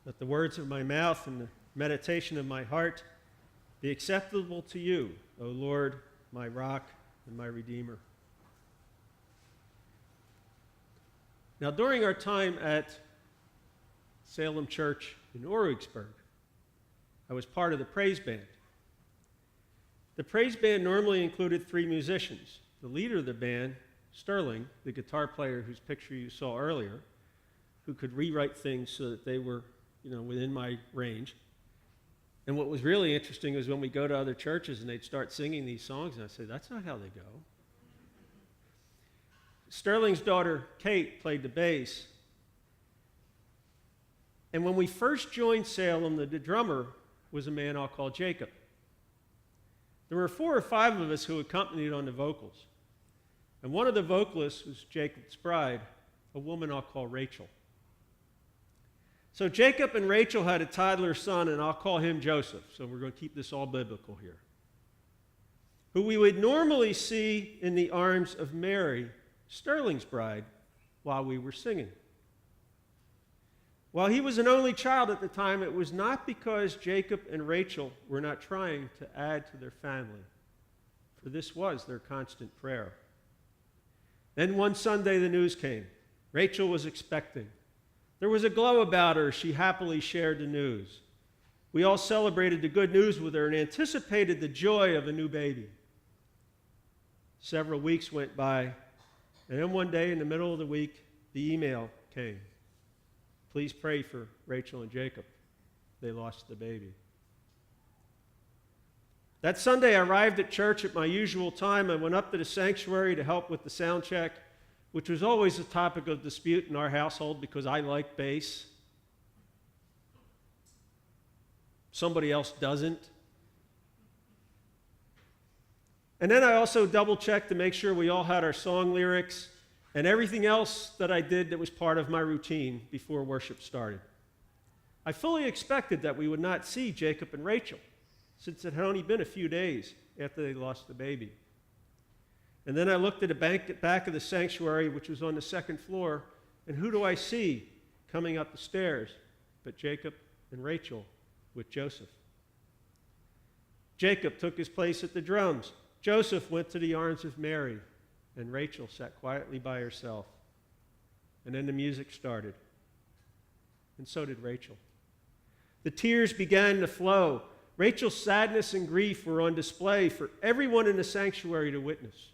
Let the words of my mouth and the meditation of my heart be acceptable to you, O Lord, my rock and my redeemer. Now, during our time at Salem Church in Origsburg, I was part of the praise band. The praise band normally included 3 musicians. The leader of the band, Sterling, the guitar player whose picture you saw earlier, who could rewrite things so that they were, within my range. And what was really interesting was when we go to other churches and they'd start singing these songs, and I'd say, that's not how they go. Sterling's daughter, Kate, played the bass. And when we first joined Salem, the drummer was a man I'll call Jacob. There were 4 or 5 of us who accompanied on the vocals. And one of the vocalists was Jacob's bride, a woman I'll call Rachel. So Jacob and Rachel had a toddler son, and I'll call him Joseph. So we're going to keep this all biblical here. Who we would normally see in the arms of Mary, Sterling's bride, while we were singing. While he was an only child at the time, it was not because Jacob and Rachel were not trying to add to their family, for this was their constant prayer. Then one Sunday the news came. Rachel was expecting. There was a glow about her as she happily shared the news. We all celebrated the good news with her and anticipated the joy of a new baby. Several weeks went by, and then one day in the middle of the week, the email came. Please pray for Rachel and Jacob. They lost the baby. That Sunday, I arrived at church at my usual time. I went up to the sanctuary to help with the sound check, which was always a topic of dispute in our household because I like bass. Somebody else doesn't. And then I also double-checked to make sure we all had our song lyrics and everything else that I did that was part of my routine before worship started. I fully expected that we would not see Jacob and Rachel, since it had only been a few days after they lost the baby. And then I looked at the back of the sanctuary, which was on the 2nd floor, and who do I see coming up the stairs but Jacob and Rachel with Joseph. Jacob took his place at the drums. Joseph went to the arms of Mary, and Rachel sat quietly by herself. And then the music started, and so did Rachel. The tears began to flow. Rachel's sadness and grief were on display for everyone in the sanctuary to witness.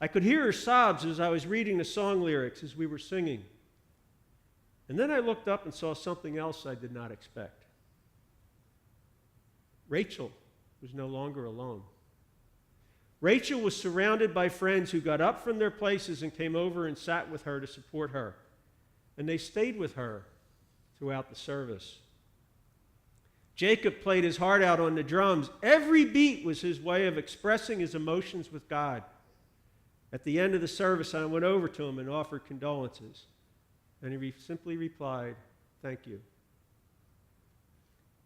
I could hear her sobs as I was reading the song lyrics as we were singing. And then I looked up and saw something else I did not expect. Rachel was no longer alone. Rachel was surrounded by friends who got up from their places and came over and sat with her to support her. And they stayed with her throughout the service. Jacob played his heart out on the drums. Every beat was his way of expressing his emotions with God. At the end of the service, I went over to him and offered condolences. And he simply replied, "Thank you."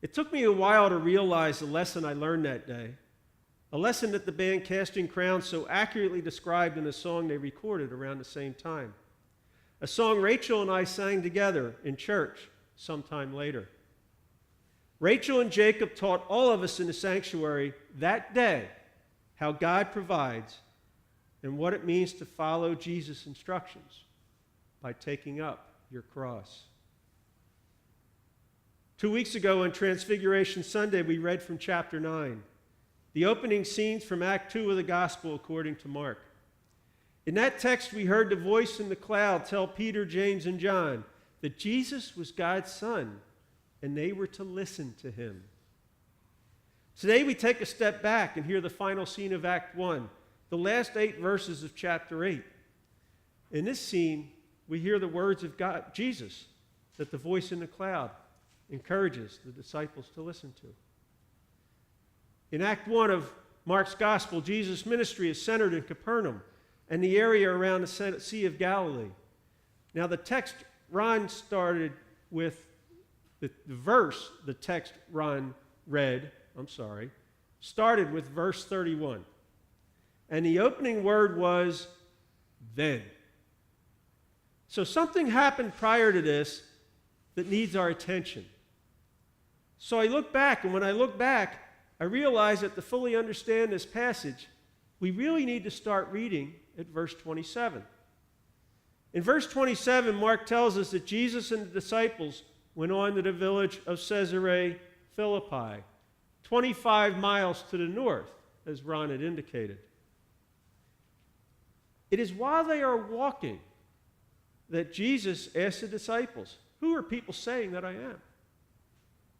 It took me a while to realize the lesson I learned that day, a lesson that the band Casting Crowns so accurately described in a song they recorded around the same time, a song Rachel and I sang together in church sometime later. Rachel and Jacob taught all of us in the sanctuary that day how God provides and what it means to follow Jesus' instructions by taking up your cross. 2 weeks ago on Transfiguration Sunday, we read from chapter 9, the opening scenes from Act 2 of the Gospel according to Mark. In that text, we heard the voice in the cloud tell Peter, James, and John that Jesus was God's Son, and they were to listen to him. Today, we take a step back and hear the final scene of Act 1, the last 8 verses of chapter 8. In this scene, we hear the words of God, Jesus, that the voice in the cloud encourages the disciples to listen to. In Act 1 of Mark's Gospel, Jesus' ministry is centered in Capernaum and the area around the Sea of Galilee. Now, the text Ron started with, the verse the text Ron read, started with verse 31. And the opening word was, then. So something happened prior to this that needs our attention. So I look back, and when I look back, I realize that to fully understand this passage, we really need to start reading at verse 27. In verse 27, Mark tells us that Jesus and the disciples went on to the village of Caesarea Philippi, 25 miles to the north, as Ron had indicated. It is while they are walking that Jesus asked the disciples, "Who are people saying that I am?"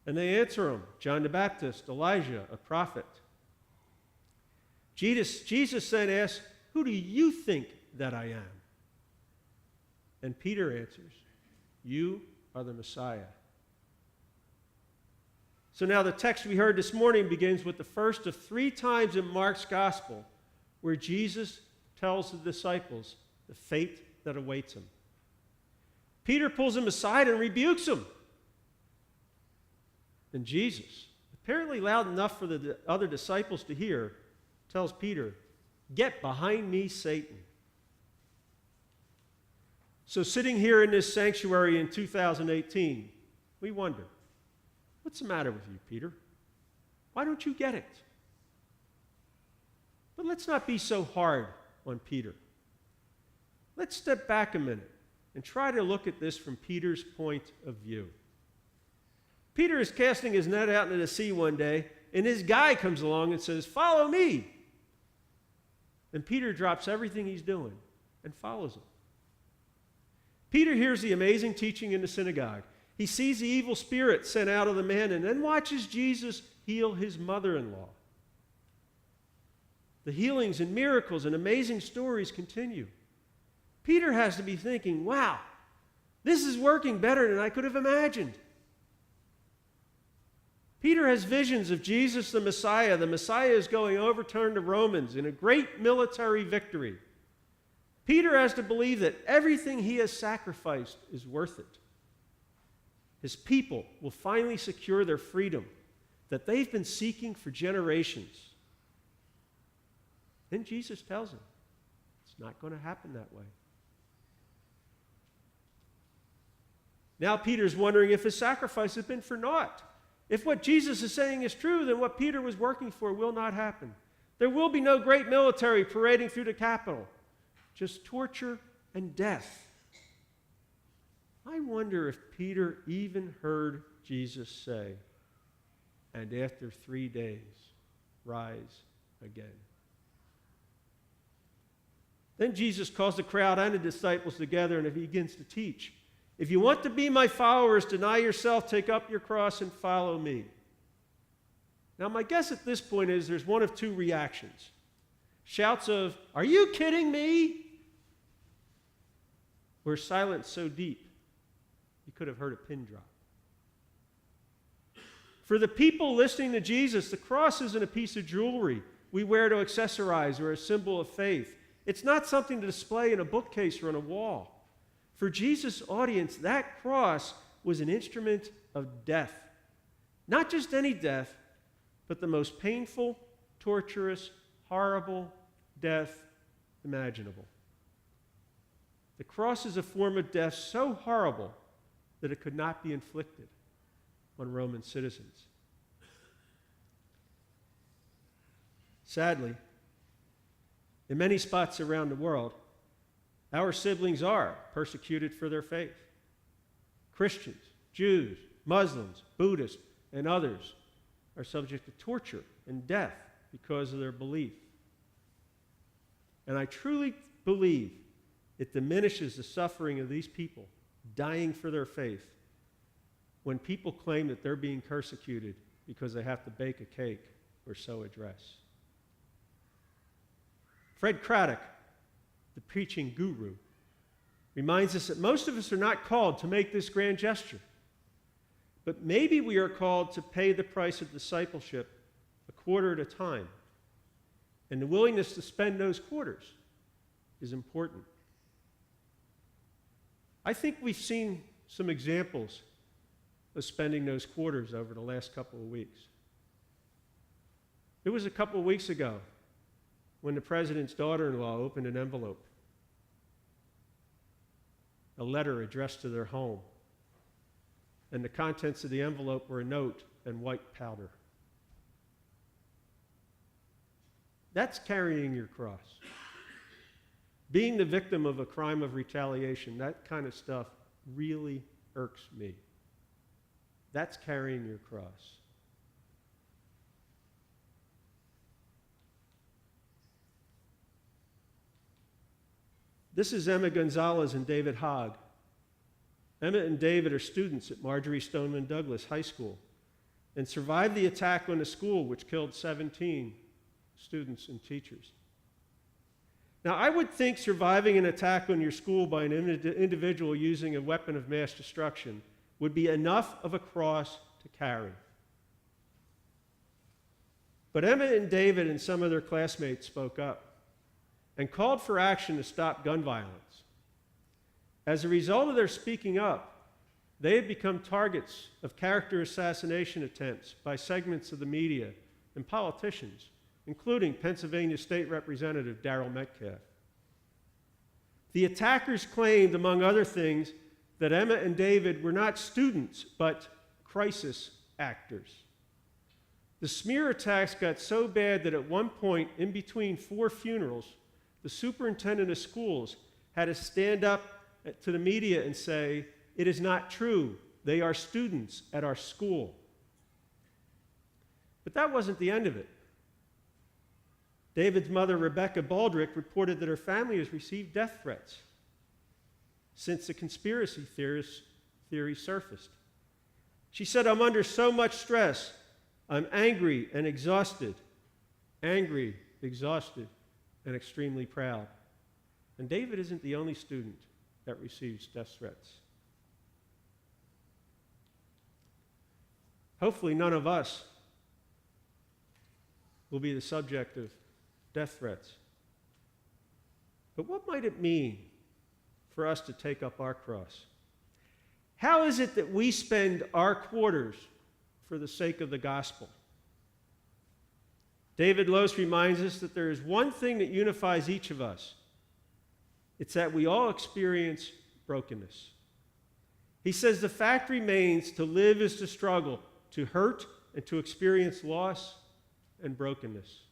And they answer him, "John the Baptist, Elijah, a prophet." Jesus then asks, "Who do you think that I am?" And Peter answers, "You are the Messiah." So now the text we heard this morning begins with the first of 3 times in Mark's gospel where Jesus tells the disciples the fate that awaits him. Peter pulls him aside and rebukes him. And Jesus, apparently loud enough for the other disciples to hear, tells Peter, "Get behind me, Satan." So sitting here in this sanctuary in 2018, we wonder, what's the matter with you, Peter? Why don't you get it? But let's not be so hard on Peter. Let's step back a minute and try to look at this from Peter's point of view. Peter is casting his net out into the sea one day, and his guy comes along and says, "Follow me." And Peter drops everything he's doing and follows him. Peter hears the amazing teaching in the synagogue. He sees the evil spirit sent out of the man and then watches Jesus heal his mother-in-law. The healings and miracles and amazing stories continue. Peter has to be thinking, wow, this is working better than I could have imagined. Peter has visions of Jesus the Messiah. The Messiah is going to overturn the Romans in a great military victory. Peter has to believe that everything he has sacrificed is worth it. His people will finally secure their freedom that they've been seeking for generations. Then Jesus tells him, it's not going to happen that way. Now Peter's wondering if his sacrifice has been for naught. If what Jesus is saying is true, then what Peter was working for will not happen. There will be no great military parading through the capital, just torture and death. I wonder if Peter even heard Jesus say, "And after 3 days, rise again." Then Jesus calls the crowd and the disciples together and he begins to teach. "If you want to be my followers, deny yourself, take up your cross, and follow me." Now, my guess at this point is there's one of 2 reactions. Shouts of, "Are you kidding me?" Or silence so deep, you could have heard a pin drop. For the people listening to Jesus, the cross isn't a piece of jewelry we wear to accessorize or a symbol of faith. It's not something to display in a bookcase or on a wall. For Jesus' audience, that cross was an instrument of death. Not just any death, but the most painful, torturous, horrible death imaginable. The cross is a form of death so horrible that it could not be inflicted on Roman citizens. Sadly, in many spots around the world, our siblings are persecuted for their faith. Christians, Jews, Muslims, Buddhists, and others are subject to torture and death because of their belief. And I truly believe it diminishes the suffering of these people dying for their faith when people claim that they're being persecuted because they have to bake a cake or sew a dress. Fred Craddock, the preaching guru, reminds us that most of us are not called to make this grand gesture, but maybe we are called to pay the price of discipleship a quarter at a time, and the willingness to spend those quarters is important. I think we've seen some examples of spending those quarters over the last couple of weeks. It was a couple of weeks ago when the president's daughter-in-law opened an envelope, a letter addressed to their home. and the contents of the envelope were a note and white powder. That's carrying your cross. Being the victim of a crime of retaliation, that kind of stuff really irks me. That's carrying your cross. This is Emma Gonzalez and David Hogg. Emma and David are students at Marjorie Stoneman Douglas High School and survived the attack on the school, which killed 17 students and teachers. Now, I would think surviving an attack on your school by an individual using a weapon of mass destruction would be enough of a cross to carry. But Emma and David and some of their classmates spoke up and called for action to stop gun violence. As a result of their speaking up, they had become targets of character assassination attempts by segments of the media and politicians, including Pennsylvania State Representative Daryl Metcalf. The attackers claimed, among other things, that Emma and David were not students, but crisis actors. The smear attacks got so bad that at one point, in between 4 funerals, the superintendent of schools had to stand up to the media and say, "It is not true. They are students at our school." But that wasn't the end of it. David's mother, Rebecca Baldrick, reported that her family has received death threats since the conspiracy theory surfaced. She said, "I'm under so much stress. I'm angry and exhausted. Angry, exhausted, and extremely proud." And David isn't the only student that receives death threats. Hopefully none of us will be the subject of death threats. But what might it mean for us to take up our cross? How is it that we spend our quarters for the sake of the gospel? David Lose reminds us that there is one thing that unifies each of us. It's that we all experience brokenness. He says the fact remains to live is to struggle, to hurt, and to experience loss and brokenness.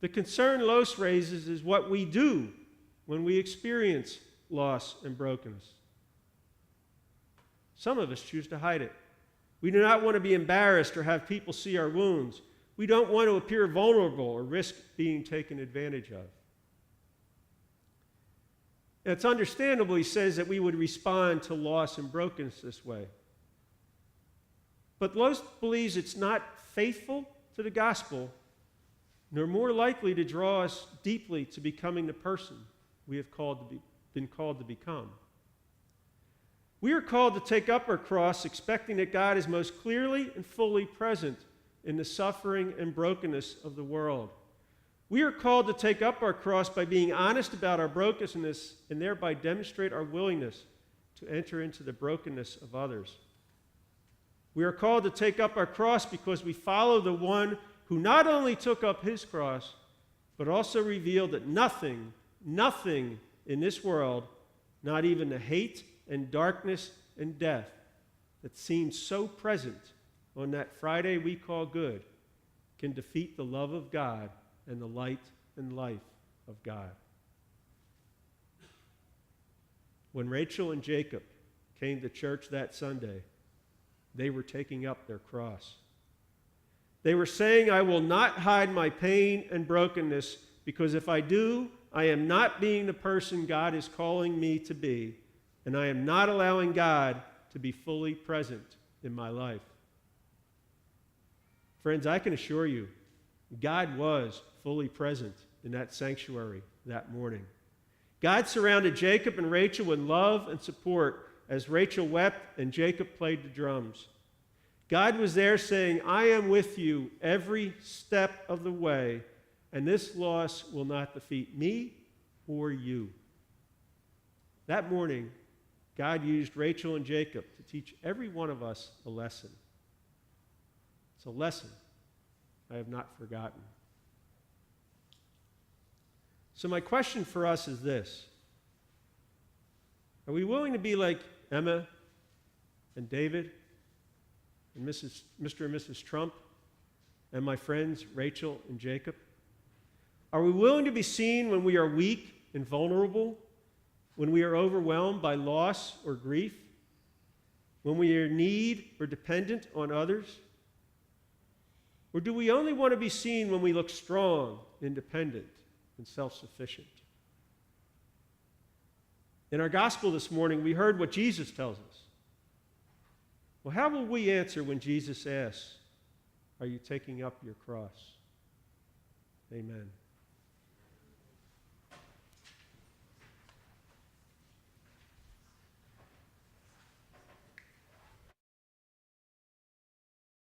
The concern Lose raises is what we do when we experience loss and brokenness. Some of us choose to hide it. We do not want to be embarrassed or have people see our wounds. We don't want to appear vulnerable or risk being taken advantage of. It's understandable, he says, that we would respond to loss and brokenness this way. But Lose believes it's not faithful to the gospel, nor more likely to draw us deeply to becoming the person we have been called to become. We are called to take up our cross, expecting that God is most clearly and fully present in the suffering and brokenness of the world. We are called to take up our cross by being honest about our brokenness and thereby demonstrate our willingness to enter into the brokenness of others. We are called to take up our cross because we follow the one who not only took up his cross, but also revealed that nothing in this world, not even the hate and darkness and death that seems so present on that Friday we call good, can defeat the love of God and the light and life of God. When Rachel and Jacob came to church that Sunday, they were taking up their cross. They were saying, "I will not hide my pain and brokenness, because if I do, I am not being the person God is calling me to be, and I am not allowing God to be fully present in my life." Friends, I can assure you, God was fully present in that sanctuary that morning. God surrounded Jacob and Rachel with love and support as Rachel wept and Jacob played the drums. God was there saying, "I am with you every step of the way, and this loss will not defeat me or you." That morning, God used Rachel and Jacob to teach every one of us a lesson. It's a lesson I have not forgotten. So my question for us is this: are we willing to be like Emma and David and Mr. and Mrs. Trump and my friends Rachel and Jacob? Are we willing to be seen when we are weak and vulnerable, when we are overwhelmed by loss or grief, when we are in need or dependent on others? Or do we only want to be seen when we look strong, independent, and self-sufficient? In our gospel this morning, we heard what Jesus tells us. Well, how will we answer when Jesus asks, "Are you taking up your cross?" Amen.